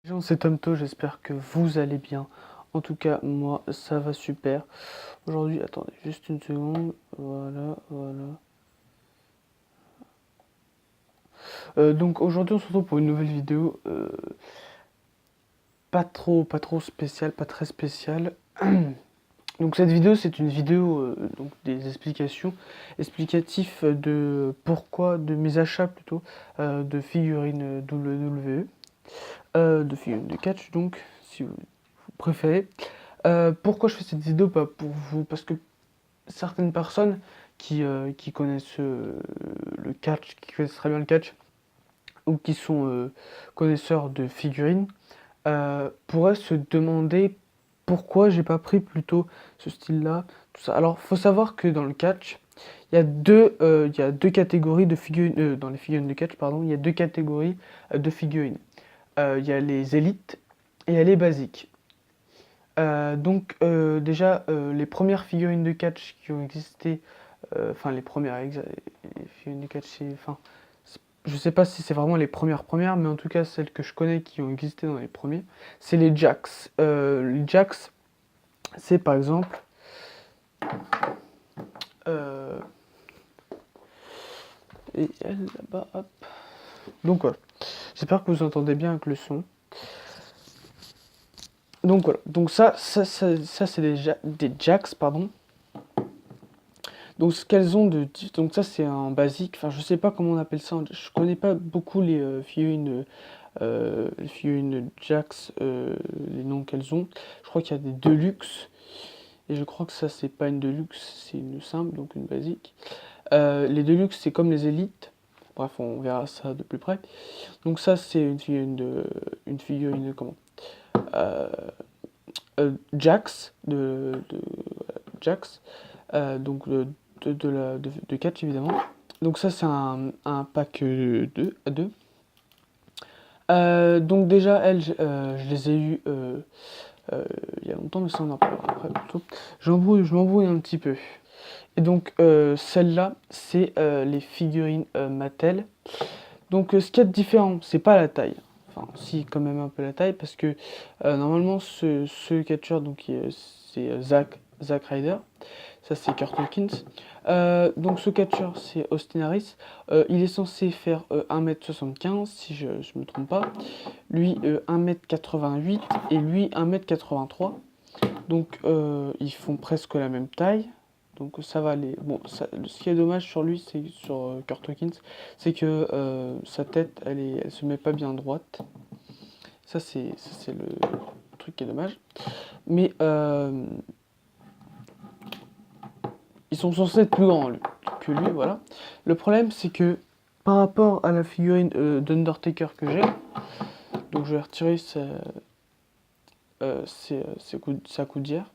Bonjour, c'est Tomto, j'espère que vous allez bien. En tout cas, moi, ça va super. Aujourd'hui, attendez, juste une seconde. Voilà, voilà. Donc aujourd'hui, on se retrouve pour une nouvelle vidéo. Pas trop spéciale, pas très spéciale. Donc cette vidéo, c'est une vidéo donc des explications, explicatifs de pourquoi, de mes achats plutôt, de figurines WWE, de figurines de catch, donc, si vous préférez. Pourquoi je fais cette vidéo? Pas pour vous, parce que certaines personnes qui connaissent le catch, qui connaissent très bien le catch, ou qui sont connaisseurs de figurines, pourraient se demander pourquoi j'ai pas pris plutôt ce style-là, tout ça. Alors, faut savoir que dans le catch, il y a deux catégories de figurines, dans les figurines de catch, pardon, il y a deux catégories de figurines. Il y a les élites et il y a les basiques. Déjà, les premières figurines de catch qui ont existé, enfin les premières les figurines de catch, je sais pas si c'est vraiment les premières, mais en tout cas celles que je connais qui ont existé dans les premiers, c'est les Jax. Les Jax, c'est par exemple, euh, et elle là-bas, hop. Donc voilà, j'espère que vous entendez bien avec le son. Donc voilà, donc ça c'est des Jax, pardon. Donc ce qu'elles ont de... Donc ça c'est un basique, enfin je sais pas comment on appelle ça, je connais pas beaucoup les figurines Jax, les noms qu'elles ont. Je crois qu'il y a des Deluxe, et je crois que ça c'est pas une Deluxe, c'est une simple, donc une basique. Les Deluxe c'est comme les élites, bref on verra ça de plus près. Donc ça c'est une figurine comment Jax, Jax, donc de catch évidemment. Donc ça c'est un pack 2 à 2. Donc déjà elles, je les ai eues il y a longtemps, mais ça on en parlera après plutôt. Je m'embrouille un petit peu. Et donc celle-là, c'est les figurines Mattel. Donc ce qu'il y a de différent, c'est pas la taille. Enfin, si, quand même un peu la taille, parce que normalement ce catcheur, donc c'est Zack Ryder. Ça c'est Kurt Hawkins. Donc ce catcheur c'est Austin Harris. Il est censé faire 1m75 si je me trompe pas. Lui 1m88 et lui 1m83. Donc ils font presque la même taille. Donc ça va aller. Bon, ce qui est dommage sur lui, c'est sur Kurt Hawkins, c'est que sa tête, elle se met pas bien droite. Ça c'est le truc qui est dommage. Mais ils sont censés être plus grands que lui, voilà. Le problème, c'est que par rapport à la figurine d'Undertaker que j'ai, donc je vais retirer sa coudière.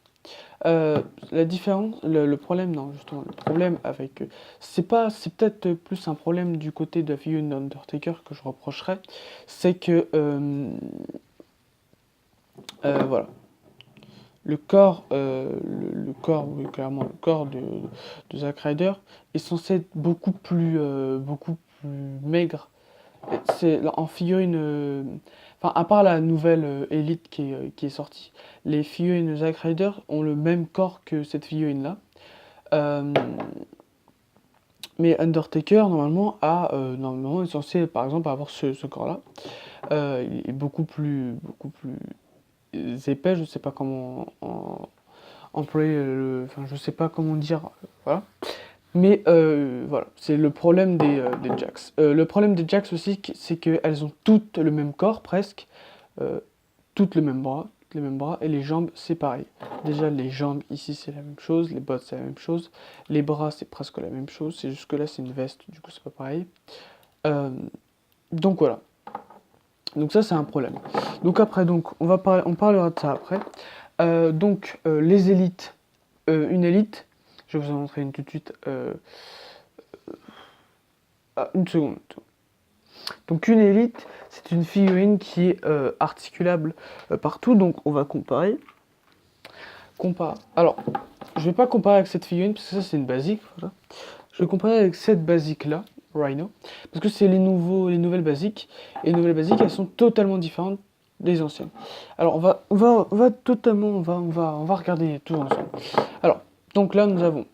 La différence, le problème, non, justement, le problème avec. C'est peut-être plus un problème du côté de la figurine d'Undertaker que je reprocherais, c'est que. Voilà. Le corps, oui, clairement, le corps de Zack Ryder est censé être beaucoup plus maigre. C'est en figurine, enfin à part la nouvelle Elite qui est sortie, les figurines Zack Ryder ont le même corps que cette figurine-là. Euh, mais Undertaker normalement est censé par exemple avoir ce corps-là. Il est beaucoup plus épais, je sais pas comment employer enfin je sais pas comment dire, voilà. Mais voilà, c'est le problème des Jax. Le problème des Jax aussi, c'est qu'elles ont toutes le même corps presque, euh, toutes les mêmes bras, et les jambes c'est pareil. Déjà les jambes ici c'est la même chose, les bottes c'est la même chose, les bras c'est presque la même chose, c'est juste que là c'est une veste, du coup c'est pas pareil. Euh, donc voilà. Donc ça c'est un problème. Donc après on parlera de ça après. Les élites, une élite, je vais vous en montrer une tout de suite. Une seconde. Donc une élite, c'est une figurine qui est articulable partout, donc on va comparer. Alors, je vais pas comparer avec cette figurine, parce que ça c'est une basique, voilà. Je vais comparer avec cette basique-là, Rhino, parce que c'est les nouvelles basiques, et les nouvelles basiques, elles sont totalement différentes des anciennes. Alors on va totalement, on va regarder tout ensemble. Alors, donc là nous avons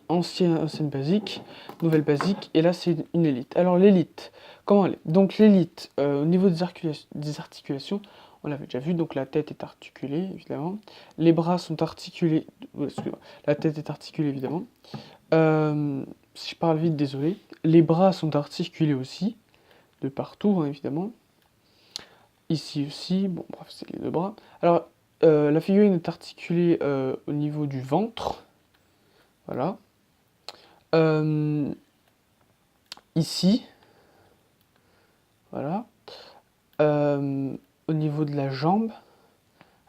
ancienne basique, nouvelle basique, et là c'est une élite. Alors l'élite, comment elle est? Donc l'élite, au niveau des articulations, on l'avait déjà vu, donc la tête est articulée, évidemment. Les bras sont articulés, excusez-moi, la tête est articulée, évidemment. Si je parle vite, désolé. Les bras sont articulés aussi, de partout, hein, évidemment. Ici aussi, bon, bref, c'est les deux bras. Alors, la figurine est articulée au niveau du ventre, voilà. Ici, voilà. Au niveau de la jambe,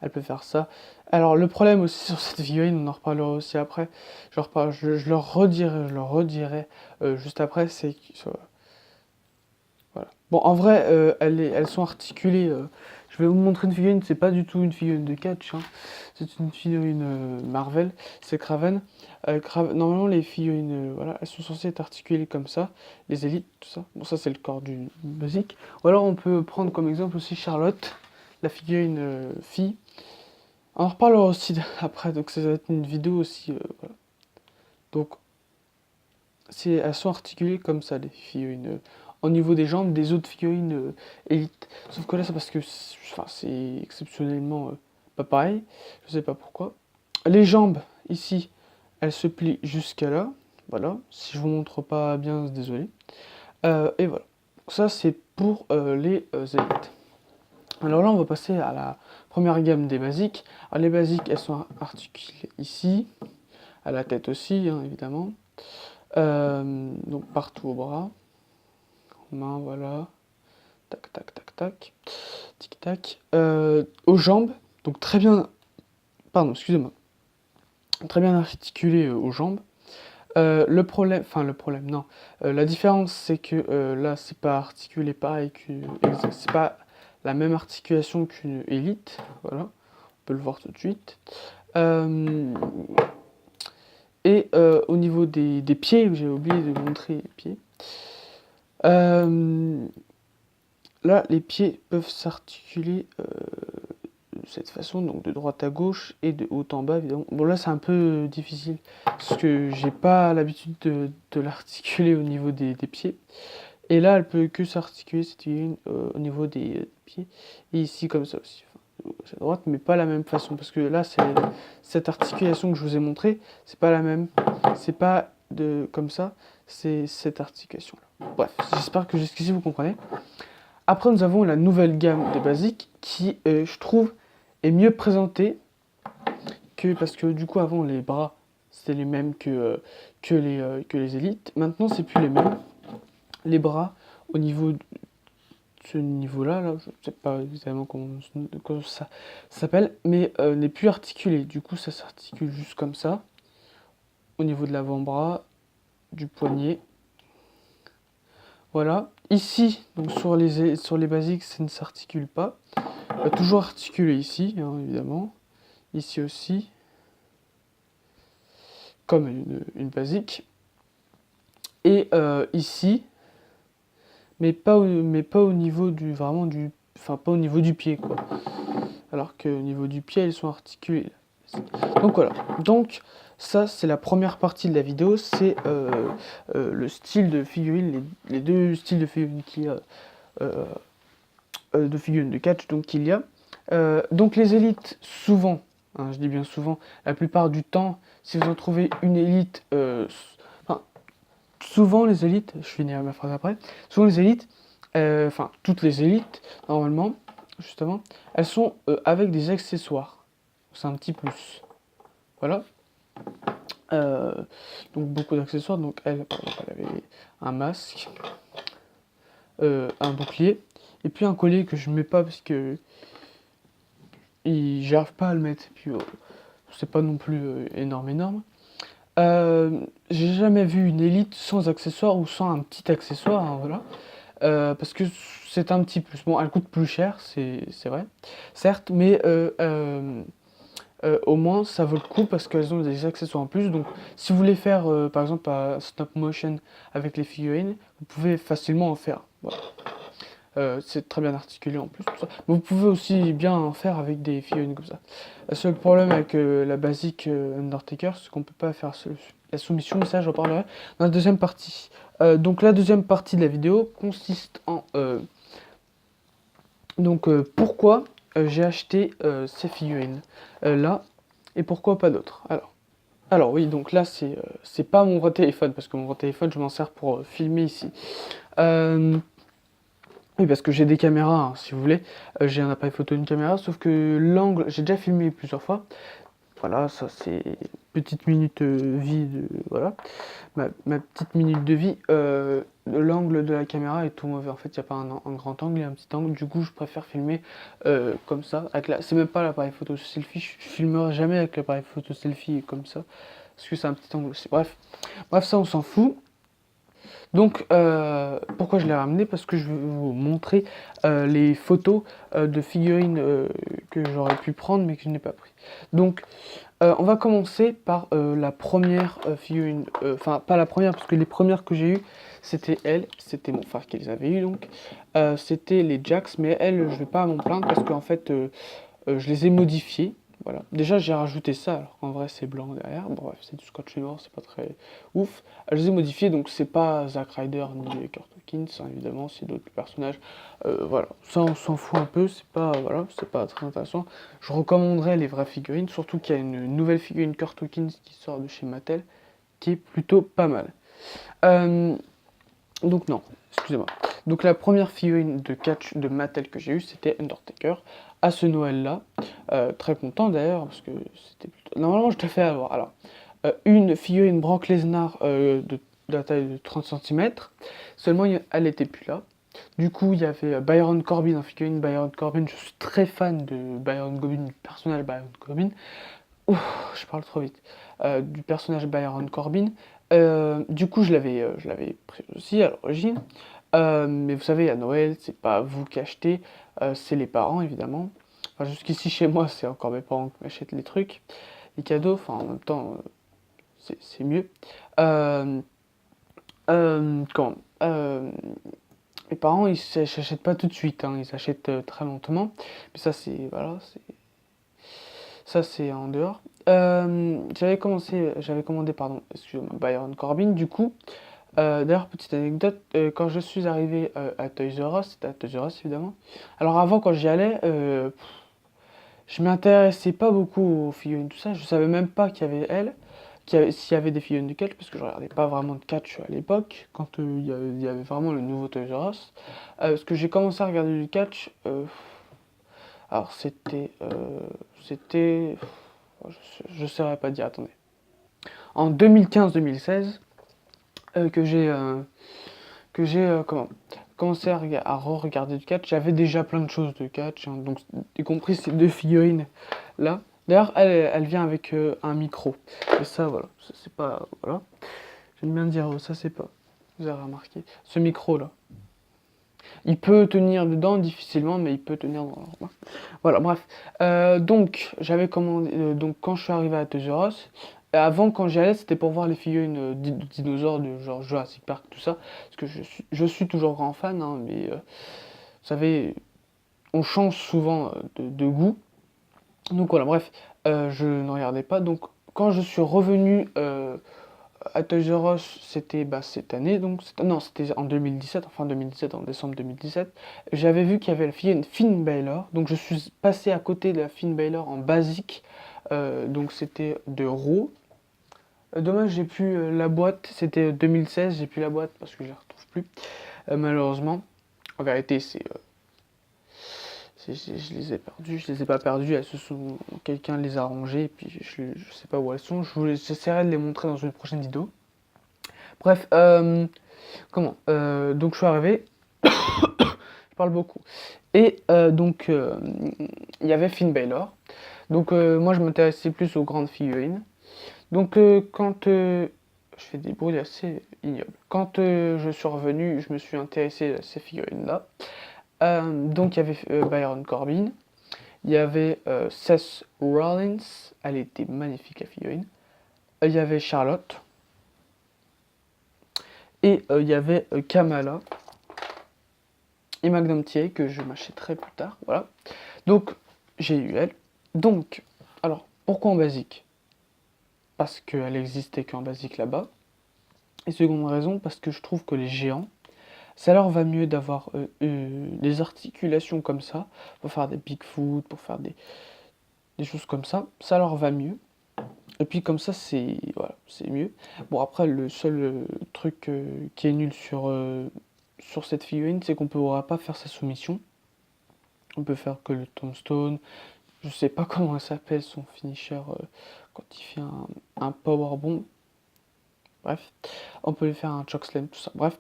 elle peut faire ça. Alors le problème aussi sur cette figurine, on en reparlera aussi après, je leur redirai juste après, c'est que voilà. Bon, en vrai, elles sont articulées. Je vais vous montrer une figurine, c'est pas du tout une figurine de catch, hein. C'est une figurine Marvel, c'est Kraven. Normalement, les figurines, voilà, elles sont censées être articulées comme ça, les élites, tout ça. Bon, ça, c'est le corps du basique. Ou alors, on peut prendre comme exemple aussi Charlotte, la figurine fille. On en reparlera aussi après, donc ça va être une vidéo aussi, voilà. Donc, elles sont articulées comme ça, les figurines. Au niveau des jambes, des autres figurines élites. Sauf que là, c'est parce que c'est exceptionnellement pas pareil. Je sais pas pourquoi. Les jambes, ici, elles se plient jusqu'à là. Voilà. Si je vous montre pas bien, désolé. Et voilà. Ça, c'est pour les élites. Alors là, on va passer à la première gamme des basiques. Alors, les basiques, elles sont articulées ici. À la tête aussi, hein, évidemment. Donc partout au bras. Main, voilà. Tac, tac, tac, tac. Tic, tac. Aux jambes. Donc très bien... Pardon, excusez-moi. Très bien articulé aux jambes. Le problème, non. La différence, c'est que là, c'est pas articulé pareil c'est pas la même articulation qu'une élite. Voilà. On peut le voir tout de suite. Et au niveau des pieds, j'ai oublié de vous montrer les pieds. Là, les pieds peuvent s'articuler de cette façon, donc de droite à gauche et de haut en bas, évidemment. Bon, là, c'est un peu difficile, parce que j'ai pas l'habitude de l'articuler au niveau des pieds. Et là, elle peut que s'articuler, cette figurine, au niveau des pieds. Et ici, comme ça aussi. Enfin, à droite, mais pas la même façon, parce que là, c'est cette articulation que je vous ai montrée, c'est pas la même. C'est pas comme ça, c'est cette articulation-là. Bref, j'espère que jusqu'ici, vous comprenez. Après, nous avons la nouvelle gamme des basiques qui, je trouve, est mieux présentée parce que du coup, avant, les bras, c'était les mêmes que les élites. Maintenant, c'est plus les mêmes. Les bras, au niveau de ce niveau-là, là, je ne sais pas exactement comment ça s'appelle, mais n'est plus articulé. Du coup, ça s'articule juste comme ça, au niveau de l'avant-bras, du poignet. Voilà. Ici, donc sur les basiques, ça ne s'articule pas. Toujours articulé ici, hein, évidemment. Ici aussi. Comme une basique. Et ici, mais pas au niveau enfin pas au niveau du pied, quoi. Alors qu'au niveau du pied, elles sont articulées. Donc voilà. Donc ça, c'est la première partie de la vidéo, c'est le style de figurine, les deux styles de figurines qu'il y a, de figurines de catch, donc qu'il y a. Donc les élites, souvent, hein, je dis bien souvent, la plupart du temps, si vous en trouvez une élite, souvent les élites, je finirai ma phrase après, souvent les élites, toutes les élites, normalement, justement, elles sont avec des accessoires. C'est un petit plus. Voilà. Donc beaucoup d'accessoires. Donc elle avait un masque, un bouclier, et puis un collier que je mets pas parce que j'arrive pas à le mettre. Et puis c'est pas non plus énorme. J'ai jamais vu une élite sans accessoire ou sans un petit accessoire, hein, voilà. Parce que c'est un petit plus. Bon, elle coûte plus cher, c'est vrai, certes, mais au moins ça vaut le coup parce qu'elles ont des accessoires en plus. Donc, si vous voulez faire par exemple un stop motion avec les figurines, vous pouvez facilement en faire. Voilà. C'est très bien articulé en plus, tout ça. Mais vous pouvez aussi bien en faire avec des figurines comme ça. Le seul problème avec la basique Undertaker, c'est qu'on peut pas faire la soumission, mais ça j'en parlerai dans la deuxième partie. Donc la deuxième partie de la vidéo consiste en pourquoi j'ai acheté ces figurines là et pourquoi pas d'autres. Alors oui, donc là c'est pas mon vrai téléphone parce que mon vrai téléphone je m'en sers pour filmer ici. Euh, oui, parce que j'ai des caméras, hein, si vous voulez. J'ai un appareil photo, une caméra, sauf que l'angle, j'ai déjà filmé plusieurs fois. Voilà, ça c'est petite minute vie de voilà, ma petite minute de vie. L'angle de la caméra est tout mauvais. En fait, il n'y a pas un grand angle et un petit angle. Du coup, je préfère filmer comme ça. C'est même pas l'appareil photo selfie. Je filmerai jamais avec l'appareil photo selfie comme ça, parce que c'est un petit angle aussi. Bref, ça on s'en fout. Donc, pourquoi je l'ai ramené? Parce que je vais vous montrer les photos de figurines que j'aurais pu prendre mais que je n'ai pas pris. Donc, on va commencer par la première figurine. Enfin, pas la première, parce que les premières que j'ai eues, c'était elle. C'était mon frère qui les avait eues, donc. C'était les Jax, mais elle, je vais pas m'en plaindre parce qu'en fait, je les ai modifiées. Voilà. Déjà, j'ai rajouté ça, alors qu'en vrai, c'est blanc derrière. Bon, bref, c'est du scotch noir, c'est pas très ouf. Je les ai modifiés, donc c'est pas Zack Ryder ni Kurt Hawkins, hein, évidemment, c'est d'autres personnages. Voilà, ça, on s'en fout un peu, voilà, c'est pas très intéressant. Je recommanderais les vraies figurines, surtout qu'il y a une nouvelle figurine Kurt Hawkins qui sort de chez Mattel, qui est plutôt pas mal. Donc non, excusez-moi. Donc la première figurine de catch de Mattel que j'ai eue, c'était Undertaker. À ce Noël-là, très content d'ailleurs, parce que c'était plutôt... Normalement, je te fais avoir. Alors, une figurine Brock Lesnar de la taille de 30 cm, seulement elle était plus là. Du coup, il y avait Byron Corbin en figurine. Byron Corbin, je suis très fan de Byron Corbin, du personnage Byron Corbin. Ouf, je parle trop vite. Du personnage Byron Corbin. Du coup, je l'avais pris aussi à l'origine. Mais vous savez, à Noël, c'est pas vous qui achetez, c'est les parents, évidemment. Enfin, jusqu'ici, chez moi, c'est encore mes parents qui m'achètent les trucs, les cadeaux. Enfin, en même temps, c'est mieux. Euh, comment mes parents, ils s'achètent pas tout de suite, hein, ils s'achètent très lentement. Mais ça, c'est voilà, ça c'est en dehors. J'avais commandé, pardon, excusez-moi, Byron Corbin. Du coup, d'ailleurs, petite anecdote, quand je suis arrivé à Toys R Us, c'était à Toys R Us évidemment. Alors avant, quand j'y allais, je m'intéressais pas beaucoup aux figurines, tout ça. Je savais même pas qu'il y avait elle, s'il y avait des figurines de catch, parce que je regardais pas vraiment de catch à l'époque, quand il y avait vraiment le nouveau Toys R Us. Parce que j'ai commencé à regarder du catch, alors c'était, je saurais pas dire, attendez. En 2015-2016, que j'ai commencé à re-regarder du catch. J'avais déjà plein de choses de catch, hein, donc y compris ces deux figurines là. D'ailleurs, elle vient avec un micro. Et ça, voilà, c'est pas, voilà. J'aime bien dire, ça c'est pas. Vous avez remarqué, ce micro là. Il peut tenir dedans difficilement, mais il peut tenir dans la main. Voilà, bref. Donc, j'avais commandé. Donc, quand je suis arrivé à Toys R Us, avant, quand j'y allais, c'était pour voir les figurines de dinosaures, de genre Jurassic Park, tout ça. Parce que je suis toujours grand fan, hein, mais vous savez, on change souvent de goût. Donc, voilà, bref, je ne regardais pas. Donc, quand je suis revenu à Toys R Us, c'était cette année, donc non, c'était en 2017, enfin 2017, en décembre 2017. J'avais vu qu'il y avait la fille, une Finn Balor, donc je suis passé à côté de la Finn Balor en basique, donc c'était de Raw. Dommage, j'ai plus la boîte, c'était 2016, j'ai plus la boîte parce que je la retrouve plus, malheureusement. En vérité, je les ai perdues, je les ai pas perdues, quelqu'un les a rangées, et puis je sais pas où elles sont. J'essaierai de les montrer dans une prochaine vidéo. Bref, donc je suis arrivé, je parle beaucoup. Et donc il y avait Finn Balor. Donc moi je m'intéressais plus aux grandes figurines. Donc quand je fais des bruits assez ignobles. Quand je suis revenu, je me suis intéressé à ces figurines-là. Donc il y avait Byron Corbin, il y avait Seth Rollins, elle était magnifique la figurine. Il y avait Charlotte. Et il y avait Kamala. et Magnum TA que je m'achèterai plus tard, voilà. Donc j'ai eu elle. Donc, alors, pourquoi en basique? Parce qu'elle existait qu'en basique là-bas. Et seconde raison, parce que je trouve que les géants, ça leur va mieux d'avoir des articulations comme ça, pour faire des Bigfoot, pour faire des choses comme ça leur va mieux. Et puis comme ça, c'est voilà, c'est mieux. Bon, après, le seul truc qui est nul sur cette figurine, c'est qu'on ne pourra pas faire sa soumission. On peut faire que le tombstone. Je sais pas comment elle s'appelle, son finisher, quand il fait un powerbomb. Bref, on peut lui faire un chokeslam, tout ça. Bref.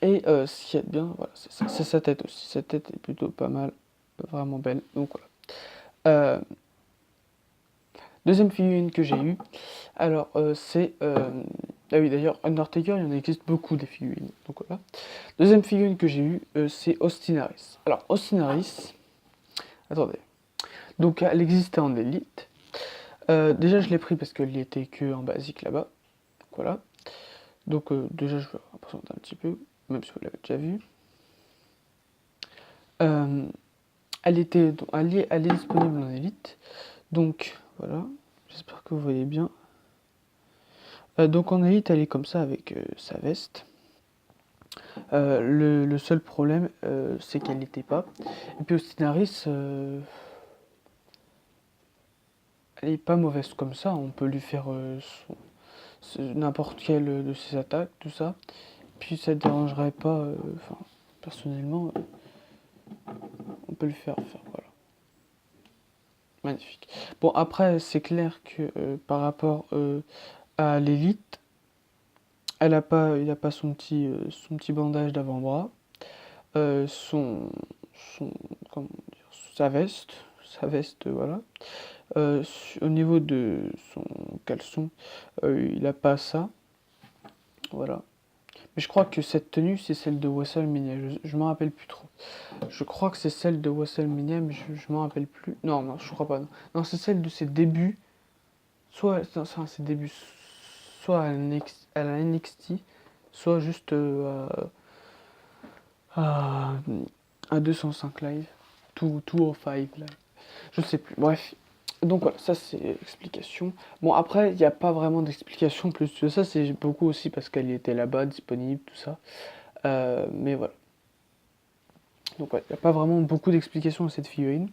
Et ce qui est bien, voilà, c'est sa tête aussi. Sa tête est plutôt pas mal, vraiment belle. Donc voilà. Deuxième figurine que j'ai eue, alors c'est... ah oui, d'ailleurs, Undertaker, il y en existe beaucoup des figurines. Donc voilà. Deuxième figurine que j'ai eue, c'est Austin Harris. Alors, Austin Harris, attendez. Donc, elle existait en élite. Déjà, je l'ai pris parce qu'elle n'y était que en basique là-bas. Donc voilà. Donc, déjà, je vais représenter un petit peu, même si vous l'avez déjà vu. Elle est disponible en élite. Donc, voilà. J'espère que vous voyez bien. Donc en élite, elle est comme ça avec sa veste. Le seul problème, c'est qu'elle n'était pas. Et puis Austin Harris, elle est pas mauvaise comme ça. On peut lui faire n'importe quelle de ses attaques, tout ça. Puis ça ne dérangerait pas. Enfin, personnellement, on peut lui faire voilà. Magnifique. Bon, après, c'est clair que par rapport à l'élite, il n'a pas son petit bandage d'avant-bras, son, comment dire, sa veste, voilà. Au niveau de son caleçon, il n'a pas ça, voilà. Mais je crois que cette tenue, c'est celle de WrestleMania, je m'en rappelle plus trop. Je crois que c'est celle de WrestleMania, mais je m'en rappelle plus. Non, non, je crois pas, non. Non, c'est celle de ses débuts, soit, non, c'est ses débuts, soit à la NXT, soit juste à, à 205 live, 205 live, je sais plus, bref. Donc voilà, ça c'est l'explication. Bon après, il n'y a pas vraiment d'explication plus que ça, c'est beaucoup aussi parce qu'elle était là-bas, disponible, tout ça. Mais voilà. Donc ouais, il n'y a pas vraiment beaucoup d'explications à cette figurine.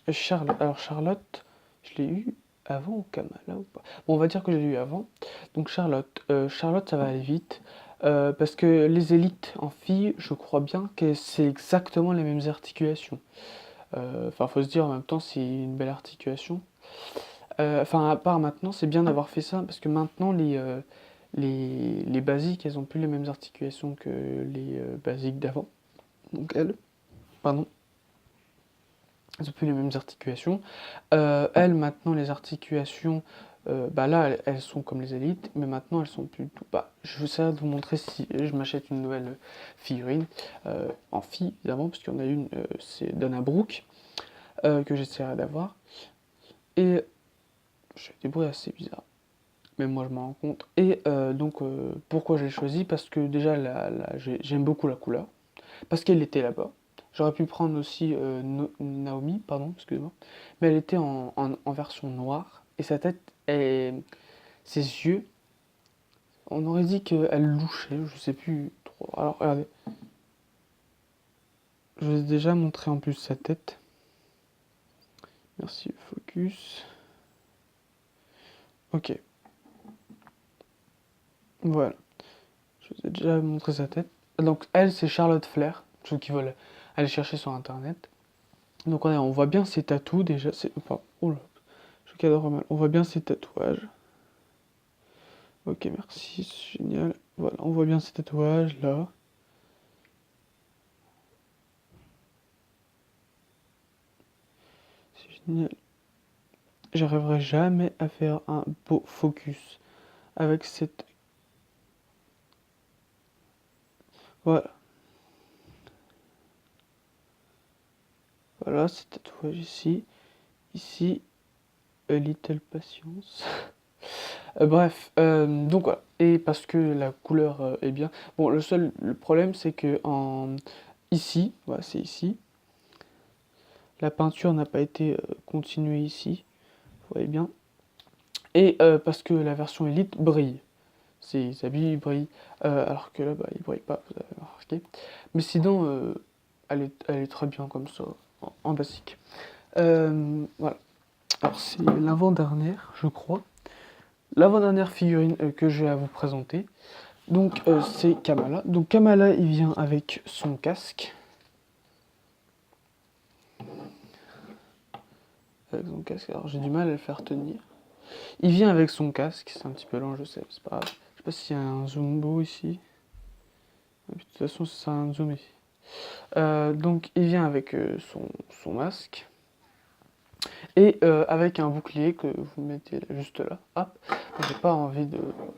Charlotte, alors Charlotte, je l'ai eu avant ou Kamala ou pas? Bon, on va dire que je l'ai eu avant. Donc Charlotte, Charlotte, ça va aller vite. Parce que les élites en filles, je crois bien que c'est exactement les mêmes articulations. Enfin, faut se dire en même temps, c'est une belle articulation. Enfin, à part maintenant, c'est bien d'avoir fait ça parce que maintenant, les basiques, elles ont plus les mêmes articulations que les basiques d'avant. Donc elles, pardon, elles ont plus les mêmes articulations. Elles, maintenant, les articulations, bah là, elles sont comme les élites, mais maintenant, elles sont plus. Bah, je vais essayer de vous montrer si je m'achète une nouvelle figurine en fille, évidemment, parce qu'il y en a une, c'est Dana Brooke, que j'essaierai d'avoir. Et j'ai des bruits assez bizarres, mais moi je m'en rends compte. Et donc, pourquoi j'ai choisi? Parce que déjà, j'aime beaucoup la couleur, parce qu'elle était là-bas. J'aurais pu prendre aussi Naomi, pardon, excusez-moi, mais elle était en version noire, et sa tête, ses yeux, on aurait dit qu'elle louchait, je sais plus trop. Alors, regardez, je vous ai déjà montré en plus sa tête. Merci, focus. Ok, voilà. Je vous ai déjà montré sa tête. Donc elle, c'est Charlotte Flair, ceux qui veulent aller chercher sur internet. Donc on voit bien ses tatous déjà. Enfin, oh là, je cadre mal. On voit bien ses tatouages. Ok, merci, c'est génial. Voilà, on voit bien ses tatouages là. C'est génial. J'arriverai jamais à faire un beau focus avec cette. Voilà. Voilà, ces tatouages ici. Ici, a little patience. Bref, donc voilà. et parce que la couleur est bien. Bon, le problème, c'est que ici, voilà, c'est ici, la peinture n'a pas été continuée ici, vous voyez bien, et parce que la version Elite brille. Ses habits brillent, alors que là, bah, il brille pas, vous avez remarqué. Mais sinon, elle est très bien comme ça, en basique. Voilà. Alors, c'est l'avant-dernière, je crois. L'avant-dernière figurine que j'ai à vous présenter. Donc, c'est Kamala. Donc, Kamala, il vient avec son casque. Avec son casque, alors j'ai du mal à le faire tenir. Il vient avec son casque, c'est un petit peu lent, je sais, c'est pas grave. Je sais pas s'il y a un zoom beau ici. De toute façon, c'est un zoom ici. Donc, il vient avec son masque. Et avec un bouclier que vous mettez juste là. Hop, j'ai pas envie de. Voilà.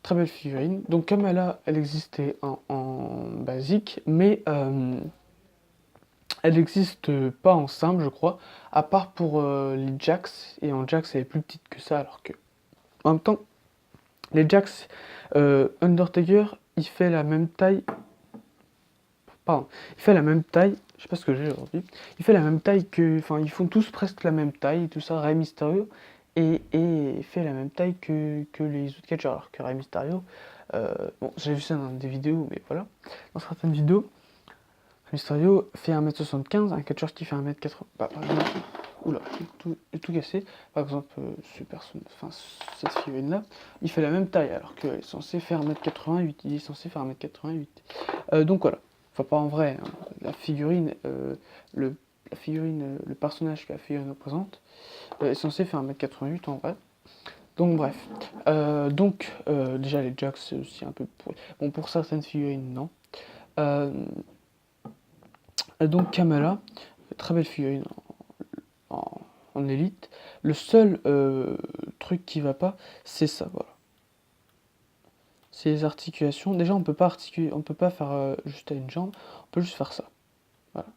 Très belle figurine. Donc Kamala, elle existait en basique, mais elle n'existe pas en simple, je crois, à part pour les Jax. Et en Jax, elle est plus petite que ça, alors que. En même temps, les Jax Undertaker, il fait la même taille. Pardon, il fait la même taille. Je sais pas ce que j'ai aujourd'hui. Il fait la même taille que. Enfin, ils font tous presque la même taille, tout ça. Rey Mysterio. Et fait la même taille que les autres catcheurs. Alors que Rey Mysterio. Bon, j'ai vu ça dans des vidéos, mais voilà. Dans certaines vidéos, Rey Mysterio fait 1m75, un catcheur qui fait 1m80. Bah, par exemple. Oula, j'ai tout cassé. Par exemple, enfin, cette figurine-là, il fait la même taille, alors qu'il est censé faire 1m88. Il est censé faire 1m88. Donc voilà. Enfin, pas en vrai, hein. La figurine, le personnage que la figurine représente, est censé faire 1m88 en vrai. Donc bref. Déjà les Jacks, c'est aussi un peu pourri. Bon, pour certaines figurines, non. Euh, donc Kamala, très belle figurine en élite. Le seul truc qui va pas, c'est ça, voilà. C'est les articulations. Déjà, on peut pas articuler, on peut pas faire juste à une jambe, on peut juste faire ça. Voilà.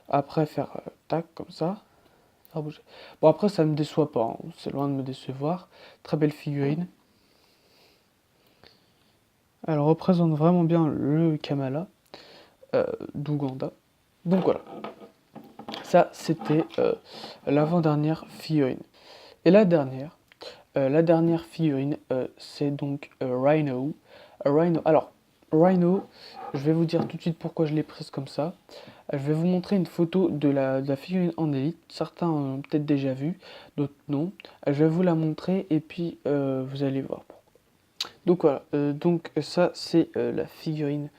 Après, faire tac, comme ça. Bouger. Bon, après, ça me déçoit pas, hein. C'est loin de me décevoir. Très belle figurine. Elle représente vraiment bien le Kamala d'Ouganda. Donc voilà. Ça, c'était l'avant-dernière figurine. Et la dernière figurine, c'est donc Rhino. Rhino. Alors, Rhino, je vais vous dire tout de suite pourquoi je l'ai prise comme ça. Je vais vous montrer une photo de la figurine en élite. Certains en ont peut-être déjà vu, d'autres non. Je vais vous la montrer et puis vous allez voir. Donc voilà, donc ça c'est la figurine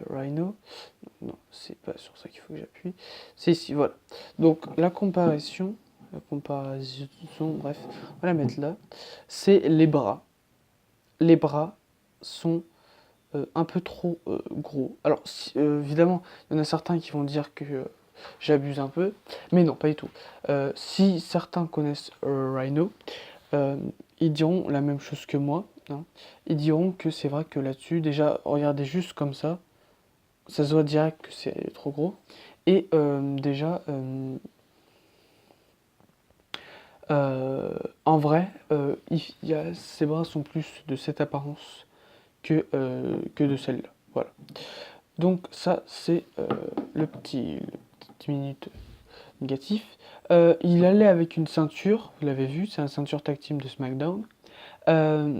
Rhino. Non, c'est pas sur ça qu'il faut que j'appuie. C'est ici, voilà. Donc la comparaison, bref, on va la mettre là. C'est les bras. Les bras sont un peu trop gros. Alors, évidemment, il y en a certains qui vont dire que j'abuse un peu, mais non, pas du tout. Si certains connaissent Rhino, euh, ils diront la même chose que moi, hein. Ils diront que c'est vrai que là-dessus, déjà, regardez juste comme ça se voit direct que c'est trop gros. Et déjà, en vrai, ses bras sont plus de cette apparence que de celle-là. Voilà. Donc ça, c'est le petit minute négatif. Il allait avec une ceinture, vous l'avez vu, c'est une ceinture tag team de SmackDown. Euh,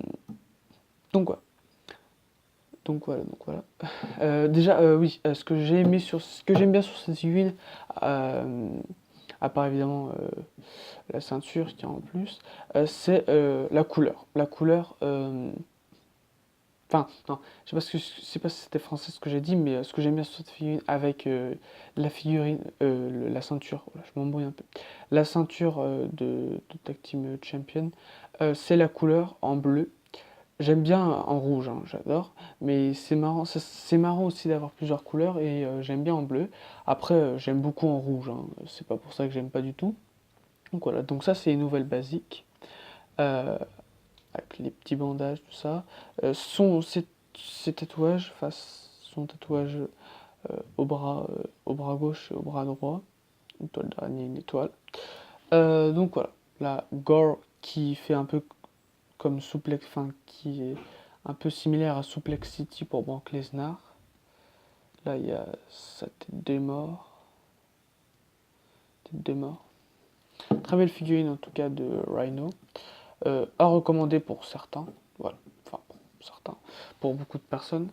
donc voilà. Donc voilà. Déjà, oui, ce que j'aime bien sur cette figurine, à part évidemment la ceinture qui en plus, c'est la couleur. La couleur. Enfin, non, je sais pas si c'était français ce que j'ai dit, mais ce que j'aime bien sur cette figurine avec la figurine, la ceinture, voilà, je m'embrouille un peu. La ceinture de Tag Team Champion, c'est la couleur en bleu. J'aime bien en rouge, hein, j'adore, mais c'est marrant, c'est marrant aussi d'avoir plusieurs couleurs et j'aime bien en bleu. Après, j'aime beaucoup en rouge, hein, c'est pas pour ça que j'aime pas du tout. Donc voilà, donc ça c'est une nouvelle basique, euh, avec les petits bandages, tout ça. Ses tatouages, son tatouage au bras gauche et au bras droit, une toile d'araignée, une étoile. Donc voilà, la gore qui fait un peu comme Suplex, enfin qui est un peu similaire à Suplex City pour Brock Lesnar. Là, il y a sa tête de mort. Tête de mort. Très belle figurine en tout cas de Rhino. À recommander pour certains. Voilà. Enfin, pour certains. Pour beaucoup de personnes,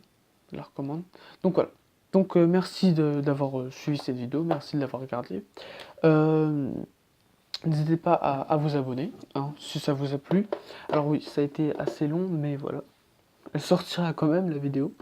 je la recommande. Donc voilà. Donc merci d'avoir suivi cette vidéo. Merci de l'avoir regardée. N'hésitez pas à vous abonner, hein, si ça vous a plu. Alors oui, ça a été assez long, mais voilà. Elle sortira quand même la vidéo.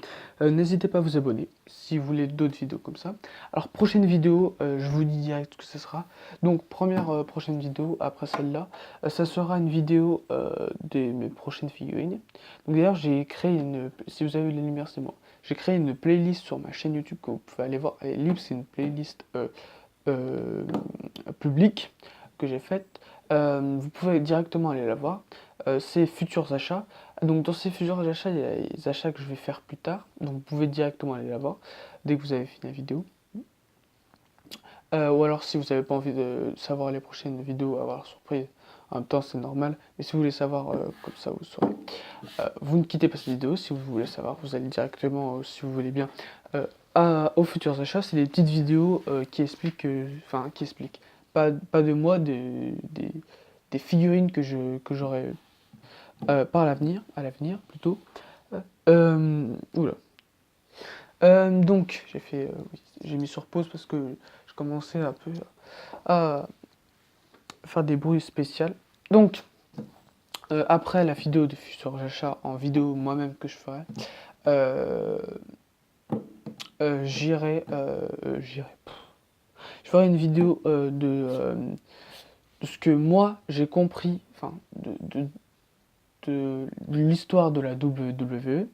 N'hésitez pas à vous abonner si vous voulez d'autres vidéos comme ça. Alors prochaine vidéo, je vous dis direct que ce sera. Donc première prochaine vidéo après celle-là, ça sera une vidéo de mes prochaines figurines. Donc d'ailleurs j'ai créé une, si vous avez eu les lumières c'est moi, j'ai créé une playlist sur ma chaîne YouTube que vous pouvez aller voir. Elle est libre, c'est une playlist publique que j'ai faite. Vous pouvez directement aller la voir. C'est futurs achats. Donc dans ces futurs achats, il y a les achats que je vais faire plus tard. Donc vous pouvez directement aller la voir dès que vous avez fini la vidéo. Ou alors si vous n'avez pas envie de savoir les prochaines vidéos, avoir surprise, en même temps c'est normal. Mais si vous voulez savoir comme ça vous saurez. Vous ne quittez pas cette vidéo si vous voulez savoir. Vous allez directement, si vous voulez bien, aux futurs achats. C'est des petites vidéos qui expliquent, enfin qui expliquent. Pas de moi, des figurines que j'aurai par l'avenir, à l'avenir plutôt. Oula. Donc oui, j'ai mis sur pause parce que je commençais un peu à faire des bruits spéciaux. Donc après la vidéo de futurs achats en vidéo moi-même que je ferai, je ferai une vidéo de ce que moi j'ai compris, enfin de l'histoire de la WWE,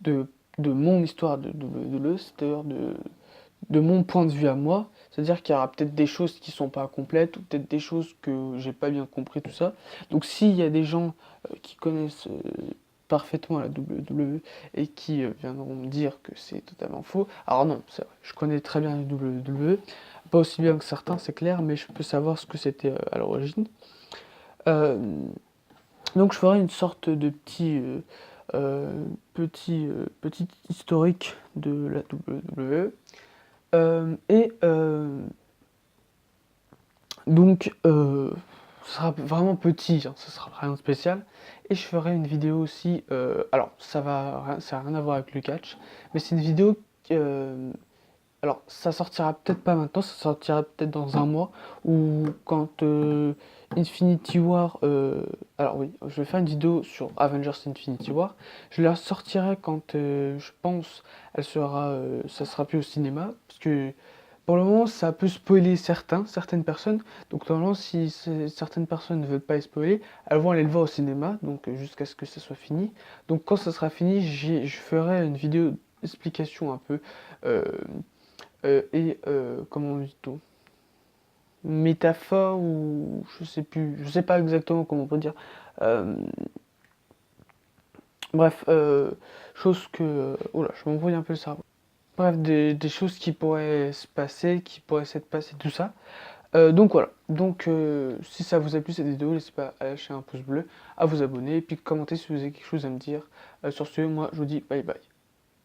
de mon histoire de WWE, c'est-à-dire de mon point de vue à moi. C'est-à-dire qu'il y aura peut-être des choses qui sont pas complètes, ou peut-être des choses que j'ai pas bien compris, tout ça. Donc s'il y a des gens qui connaissent parfaitement la WWE et qui viendront me dire que c'est totalement faux, alors non, c'est vrai, je connais très bien la WWE, pas aussi bien que certains, c'est clair, mais je peux savoir ce que c'était à l'origine. Donc je ferai une sorte de petit historique de la WWE. Donc ce sera vraiment petit, hein, ce sera rien de spécial. Et je ferai une vidéo aussi, alors ça n'a rien à voir avec le catch, mais c'est une vidéo alors, ça sortira peut-être pas maintenant, ça sortira peut-être dans un mois, ou quand Infinity War... alors oui, je vais faire une vidéo sur Avengers Infinity War. Je la sortirai quand, je pense, ça sera plus au cinéma, parce que pour le moment, ça peut spoiler certaines personnes. Donc normalement, si certaines personnes ne veulent pas être spoilées, elles vont aller le voir au cinéma, donc jusqu'à ce que ça soit fini. Donc quand ça sera fini, je ferai une vidéo d'explication un peu... comment dit-on, métaphore, ou je sais plus, je sais pas exactement comment on peut dire. Bref, chose que... oula, je m'embrouille un peu le cerveau. Bref, des choses qui pourraient se passer, qui pourraient s'être passées, tout ça. Donc voilà, donc si ça vous a plu cette vidéo, n'hésitez pas à lâcher un pouce bleu, à vous abonner, et puis commenter si vous avez quelque chose à me dire. Sur ce, moi je vous dis bye bye.